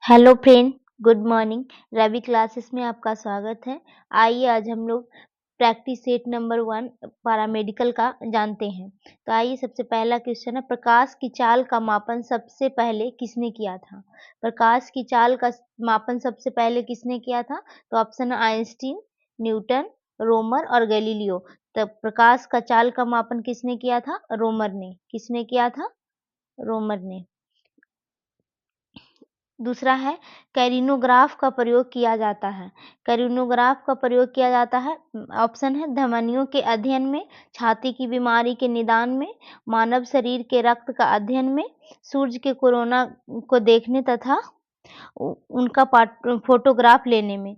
Hello friend, good morning. Ravi classes में आपका स्वागत है। आइए आज हम लोग प्रैक्टिस सेट नंबर 1 पैरामेडिकल का जानते हैं। तो आइए सबसे पहला क्वेश्चन है, प्रकाश की चाल का मापन सबसे पहले किसने किया था? प्रकाश की चाल का मापन सबसे पहले किसने किया था? तो ऑप्शन है आइंस्टीन, न्यूटन, रोमर और गैलीलियो। तो प्रकाश का चाल का मापन किसने किया था? रोमर ने। किसने किया था? रोमर ने। दूसरा है, कैरिनोग्राफ का प्रयोग किया जाता है। कैरिनोग्राफ का प्रयोग किया जाता है, ऑप्शन है धमनियों के अध्ययन में, छाती की बीमारी के निदान में, मानव शरीर के रक्त का अध्ययन में, सूर्य के कोरोना को देखने तथा उनका फोटोग्राफ लेने में।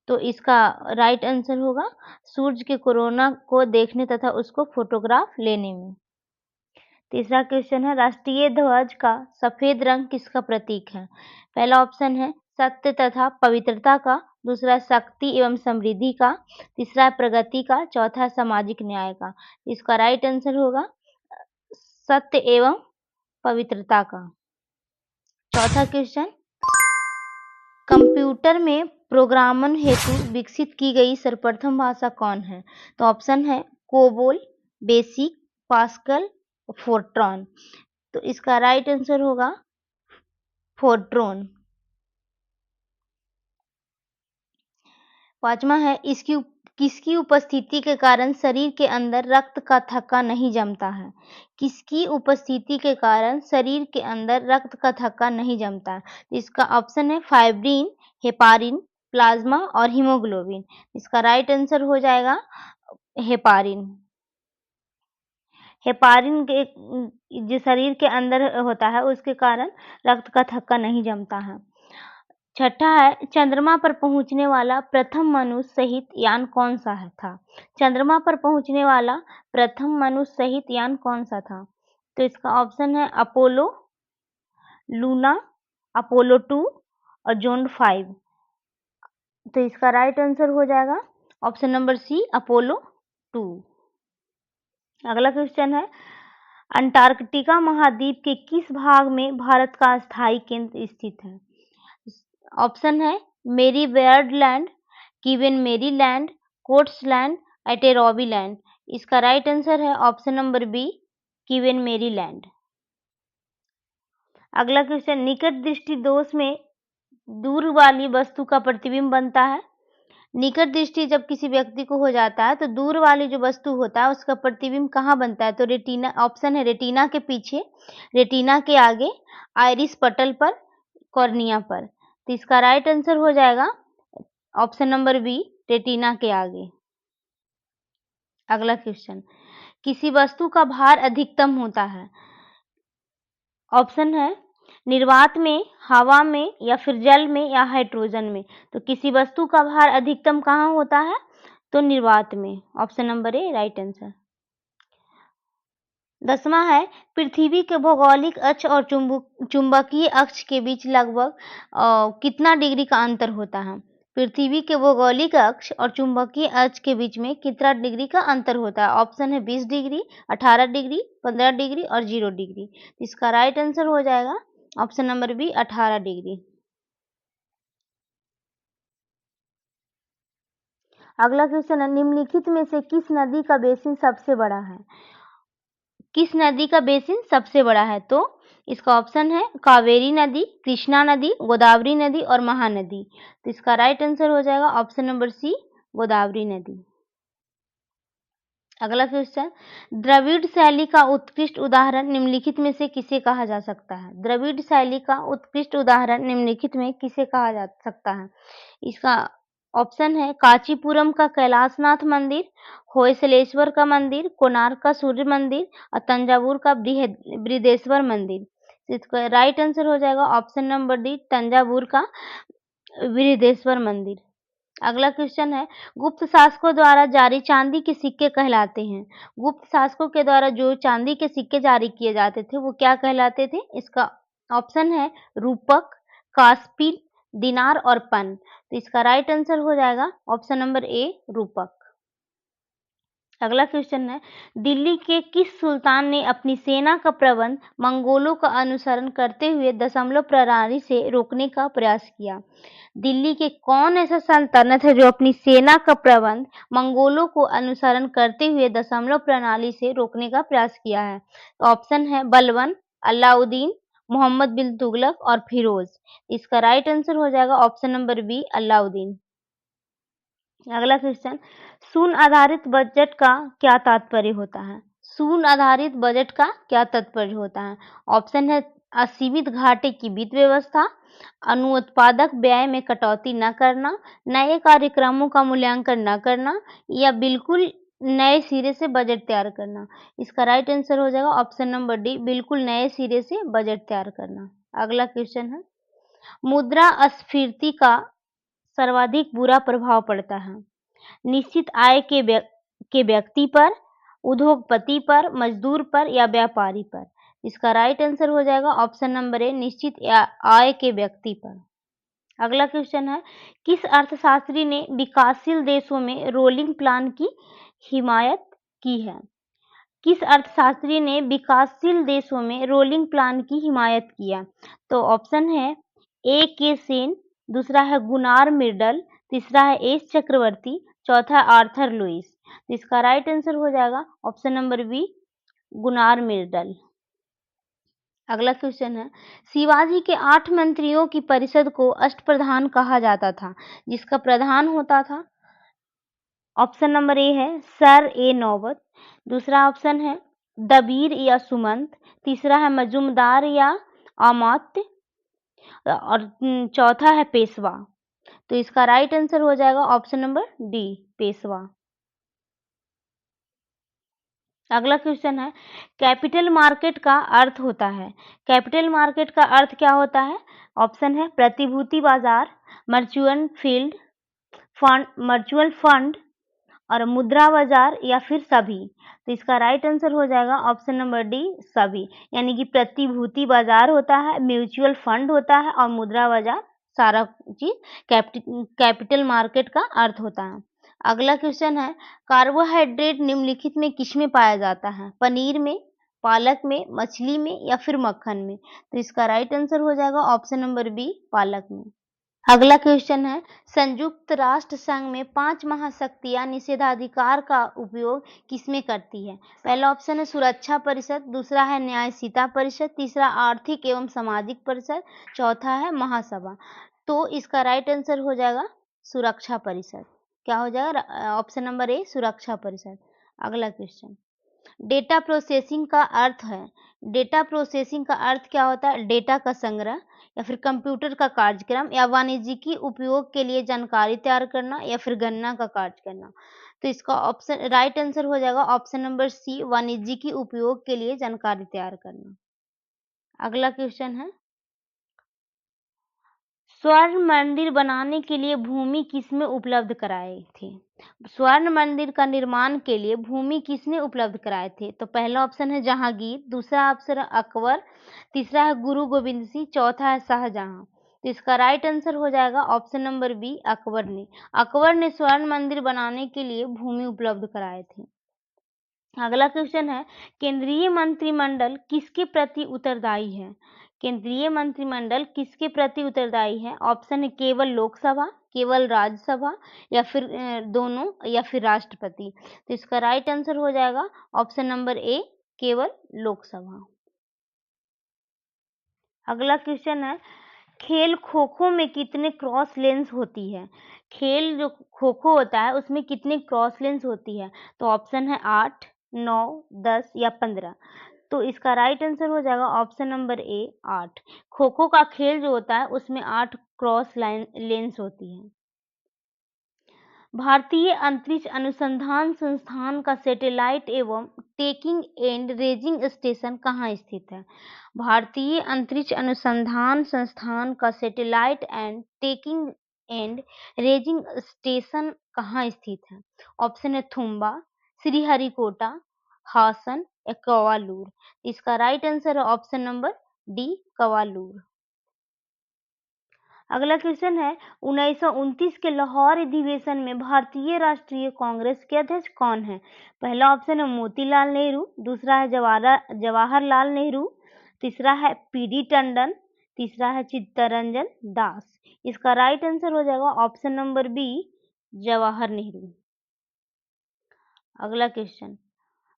तो इसका राइट आंसर होगा सूर्य के कोरोना को देखने तथा उसको फोटोग्राफ लेने में। तीसरा क्वेश्चन है, राष्ट्रीय ध्वज का सफेद रंग किसका प्रतीक है? पहला ऑप्शन है सत्य तथा पवित्रता का, दूसरा शक्ति एवं समृद्धि का, तीसरा प्रगति का, चौथा सामाजिक न्याय का। इसका राइट आंसर होगा सत्य एवं पवित्रता का। चौथा क्वेश्चन, कंप्यूटर में प्रोग्रामन हेतु विकसित की गई सर्वप्रथम भाषा कौन है? तो ऑप्शन है कोबोल, बेसिक, पास्कल, फोर्ट्रॉन। तो इसका राइट आंसर होगा फोर्ट्रॉन। पांचवा है, किसकी उपस्थिति के कारण शरीर के अंदर रक्त का थक्का नहीं जमता है? किसकी उपस्थिति के कारण शरीर के अंदर रक्त का थक्का नहीं जमता है? इसका ऑप्शन है फाइब्रिन, हेपारिन, प्लाज्मा और हीमोग्लोबिन। इसका राइट आंसर हो जाएगा हेपारिन। हेपारिन के जो शरीर के अंदर होता है उसके कारण रक्त का थक्का नहीं जमता है। छठा है, चंद्रमा पर पहुंचने वाला प्रथम मनुष्य सहित यान कौन सा था? चंद्रमा पर पहुंचने वाला प्रथम मनुष्य सहित यान कौन सा था? तो इसका ऑप्शन है अपोलो, लूना, अपोलो 2 और जोन 5। तो इसका राइट आंसर हो जाएगा ऑप्शन नंबर सी, अपोलो 2। अगला क्वेश्चन है, अंटार्कटिका महाद्वीप के किस भाग में भारत का स्थायी केंद्र स्थित है? ऑप्शन है मेरी बेयर्ड लैंड, गिवेन मेरी लैंड, कोट्स लैंड, एटेरॉबी लैंड। इसका राइट आंसर है ऑप्शन नंबर बी, गिवेन मेरी लैंड। अगला क्वेश्चन, निकट दृष्टि दोष में दूर वाली वस्तु का प्रतिबिंब बनता है। निकट दृष्टि जब किसी व्यक्ति को हो जाता है तो दूर वाली जो वस्तु होता है उसका प्रतिबिंब कहाँ बनता है? तो रेटिना, ऑप्शन है रेटिना के पीछे, रेटिना के आगे, आइरिस पटल पर, कॉर्निया पर। तो इसका राइट आंसर हो जाएगा ऑप्शन नंबर बी, रेटिना के आगे। अगला क्वेश्चन, किसी वस्तु का भार अधिकतम होता है। ऑप्शन है निर्वात में, हवा में या फिर जल में या हाइड्रोजन में। तो किसी वस्तु का भार अधिकतम कहाँ होता है? तो निर्वात में। Option number A right answer. 10वां है, पृथ्वी के भौगोलिक अक्ष और चुंबकीय अक्ष के बीच लगभग कितना डिग्री का अंतर होता है? पृथ्वी के भौगोलिक अक्ष और चुंबकीय अक्ष के बीच में कितना डिग्री का अंतर होता है? ऑप्शन है 20 डिग्री, 18 डिग्री, 15 डिग्री और 0 डिग्री। इसका राइट आंसर हो जाएगा ऑप्शन नंबर बी, 18 डिग्री। अगला क्वेश्चन है, निम्नलिखित में से किस नदी का बेसिन सबसे बड़ा है? किस नदी का बेसिन सबसे बड़ा है? तो इसका ऑप्शन है कावेरी नदी, कृष्णा नदी, गोदावरी नदी और महानदी। तो इसका राइट आंसर हो जाएगा ऑप्शन नंबर सी, गोदावरी नदी। अगला क्वेश्चन, द्रविड़ शैली का उत्कृष्ट उदाहरण निम्नलिखित में से किसे कहा जा सकता है? द्रविड़ शैली का उत्कृष्ट उदाहरण निम्नलिखित में किसे कहा जा सकता है? इसका ऑप्शन है कांचीपुरम का कैलाशनाथ मंदिर, होयसलेश्वर का मंदिर, कोणार्क का सूर्य मंदिर और तंजावुर का बृहदेश्वर मंदिर। इसका राइट आंसर हो जाएगा ऑप्शन नंबर डी, तंजावुर का बृहदेश्वर मंदिर। अगला क्वेश्चन है, गुप्त शासकों द्वारा जारी चांदी के सिक्के कहलाते हैं। गुप्त शासकों के द्वारा जो चांदी के सिक्के जारी किए जाते थे वो क्या कहलाते थे? इसका ऑप्शन है रूपक, कास्पिन, दिनार और पन। तो इसका राइट आंसर हो जाएगा ऑप्शन नंबर ए, रूपक। अगला क्वेश्चन है, दिल्ली के किस सुल्तान ने अपनी सेना का प्रबंध मंगोलों का अनुसरण करते हुए दशमलव प्रणाली से रोकने का प्रयास किया? दिल्ली के कौन ऐसा सल्तनत है जो अपनी सेना का प्रबंध मंगोलों को अनुसरण करते हुए दशमलव प्रणाली से रोकने का प्रयास किया है? तो ऑप्शन है बलबन, अलाउद्दीन, मोहम्मद बिन तुगलक और फिरोज। इसका राइट आंसर हो जाएगा ऑप्शन नंबर बी, अलाउद्दीन। अगला क्वेश्चन, शून्य आधारित बजट का क्या तात्पर्य होता है? शून्य आधारित बजट का क्या तात्पर्य होता है? ऑप्शन है असीमित घाटे की वित्त व्यवस्था, अनुत्पादक व्यय में कटौती न करना, नए कार्यक्रमों का मूल्यांकन न करना या बिल्कुल नए सिरे से बजट तैयार करना। इसका राइट आंसर हो जाएगा ऑप्शन नंबर डी, बिल्कुल नए सिरे से बजट तैयार करना। अगला क्वेश्चन है, मुद्रास्फीति का सर्वाधिक बुरा प्रभाव पड़ता है? निश्चित आय के व्यक्ति पर, उद्योगपति पर, मजदूर पर या व्यापारी पर? इसका राइट आंसर हो जाएगा ऑप्शन नंबर ए, निश्चित आय के व्यक्ति पर। अगला क्वेश्चन है, किस अर्थशास्त्री ने विकासशील देशों में रोलिंग प्लान की हिमायत की है? किस अर्थशास्त्री ने विकासशील देशों में रोलिंग प्लान की हिमायत किया? तो ऑप्शन है ए के सेन, दूसरा है गुनार मिर्डल, तीसरा है एस चक्रवर्ती, चौथा है आर्थर लुइस। तो इसका राइट आंसर हो जाएगा option number B, Gunnar Myrdal. अगला क्वेश्चन है, शिवाजी के 8 मंत्रियों की परिषद को अष्टप्रधान कहा जाता था, जिसका प्रधान होता था? ऑप्शन नंबर ए है सर ए नौबत, दूसरा ऑप्शन है दबीर या सुमंत, तीसरा है मजूमदार या अमात्य और चौथा है पेशवा। तो इसका राइट आंसर हो जाएगा ऑप्शन नंबर डी, पेशवा। अगला क्वेश्चन है, कैपिटल मार्केट का अर्थ होता है? कैपिटल मार्केट का अर्थ क्या होता है? ऑप्शन है प्रतिभूति बाजार, म्यूचुअल फंड और मुद्रा बाजार या फिर सभी। तो इसका राइट आंसर हो जाएगा ऑप्शन नंबर डी, सभी। यानी कि प्रतिभूति बाजार होता है, म्यूचुअल फंड होता है और मुद्रा बाजार, सारा चीज कैपिटल मार्केट का अर्थ होता है। अगला क्वेश्चन है, कार्बोहाइड्रेट निम्नलिखित में किसमें पाया जाता है? पनीर में, पालक में, मछली में या फिर मक्खन में? तो इसका राइट आंसर हो जाएगा ऑप्शन नंबर बी, पालक में। अगला क्वेश्चन है, संयुक्त राष्ट्र संघ में 5 महाशक्तियां निषेधाधिकार का उपयोग किसमें करती है? पहला ऑप्शन है सुरक्षा परिषद, दूसरा है न्यायशीता परिषद, तीसरा आर्थिक एवं सामाजिक परिषद, चौथा है महासभा। तो इसका राइट आंसर हो जाएगा सुरक्षा परिषद। क्या हो जाएगा ऑप्शन नंबर ए, सुरक्षा परिषद। अगला क्वेश्चन, डेटा प्रोसेसिंग का अर्थ है? डेटा प्रोसेसिंग का अर्थ क्या होता है? डेटा का संग्रह या फिर कंप्यूटर का कार्यक्रम या वाणिज्यिक उपयोग के लिए जानकारी तैयार करना या फिर गणना का कार्य करना। तो इसका ऑप्शन राइट आंसर हो जाएगा ऑप्शन नंबर सी, वाणिज्यिक उपयोग के लिए जानकारी तैयार करना। अगला क्वेश्चन है, स्वर्ण मंदिर बनाने के लिए भूमि किसमें उपलब्ध कराए थे? स्वर्ण मंदिर का निर्माण के लिए भूमि किसने उपलब्ध कराए थे? तो पहला ऑप्शन है जहांगीर, दूसरा ऑप्शन है अकबर, तीसरा है गुरु गोविंद सिंह, चौथा है शाहजहां। तो इसका राइट आंसर हो जाएगा ऑप्शन नंबर बी, अकबर ने। अकबर ने स्वर्ण मंदिर बनाने के लिए भूमि उपलब्ध कराए थे। अगला क्वेश्चन है, केंद्रीय मंत्रिमंडल किसके प्रति उत्तरदायी है? केंद्रीय मंत्रिमंडल किसके प्रति उत्तरदायी है? ऑप्शन है केवल लोकसभा, केवल राज्यसभा या फिर दोनों या फिर राष्ट्रपति। तो इसका राइट आंसर हो जाएगा ऑप्शन नंबर ए, केवल लोकसभा। अगला क्वेश्चन है, खेल खो खो में कितने क्रॉस लेंस होती है? खेल जो खो खो होता है उसमें कितनी क्रॉस लेंस होती है? तो ऑप्शन है 8, 9, 10 या 15। तो इसका राइट आंसर हो जाएगा ऑप्शन नंबर ए, 8। खो खो का खेल जो होता है उसमें 8 क्रॉस लाइन लेंस होती है। भारतीय अंतरिक्ष अनुसंधान संस्थान का सैटेलाइट एवं टेकिंग एंड रेजिंग स्टेशन कहाँ स्थित है? भारतीय अंतरिक्ष अनुसंधान संस्थान का satellite and taking and raising station कहाँ स्थित है? ऑप्शन है थुम्बा, श्रीहरिकोटा, हासन या कवालूर। इसका राइट आंसर है ऑप्शन नंबर डी, कवालूर। अगला क्वेश्चन है 1929 के लाहौर अधिवेशन में भारतीय राष्ट्रीय कांग्रेस के अध्यक्ष कौन है? पहला ऑप्शन है मोतीलाल नेहरू, दूसरा है जवाहरलाल नेहरू, तीसरा है पीडी टंडन, तीसरा है चित्तरंजन दास। इसका राइट आंसर हो जाएगा option number B, Jawahar Nehru. अगला क्वेश्चन,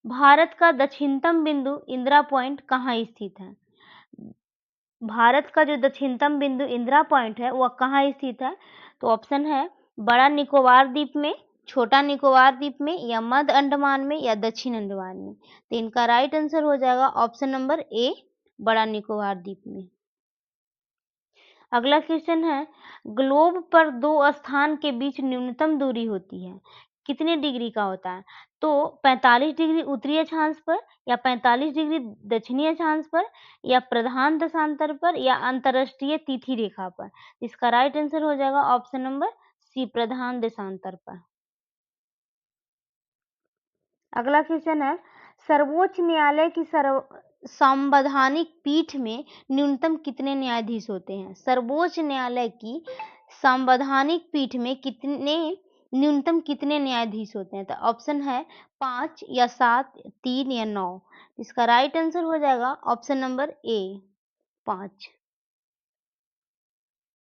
भारत का दक्षिणतम बिंदु इंदिरा पॉइंट कहाँ स्थित है? भारत का जो दक्षिणतम बिंदु इंदिरा पॉइंट है वह कहाँ स्थित है? तो ऑप्शन है बड़ा निकोबार द्वीप में, छोटा निकोबार द्वीप में, या मध्य अंडमान में, या दक्षिण अंडमान में। तो इनका राइट आंसर हो जाएगा ऑप्शन नंबर ए, बड़ा निकोबार द्वीप में। अगला क्वेश्चन है ग्लोब पर दो स्थान के बीच न्यूनतम दूरी होती है, कितने डिग्री का होता है? तो 45 डिग्री उत्तरी अक्षांश पर, या 45 डिग्री दक्षिणी अक्षांश पर, या प्रधान देशांतर पर, या अंतरराष्ट्रीय तिथि रेखा पर। इसका राइट आंसर हो जाएगा ऑप्शन नंबर सी, प्रधान देशांतर पर। अगला क्वेश्चन है सर्वोच्च न्यायालय की संवैधानिक पीठ में न्यूनतम कितने न्यायाधीश होते हैं? सर्वोच्च न्यायालय की संवैधानिक पीठ में न्यूनतम कितने न्यायाधीश होते हैं? तो ऑप्शन है 5 या 7, 3 या 9। इसका राइट आंसर हो जाएगा ऑप्शन नंबर ए, 5।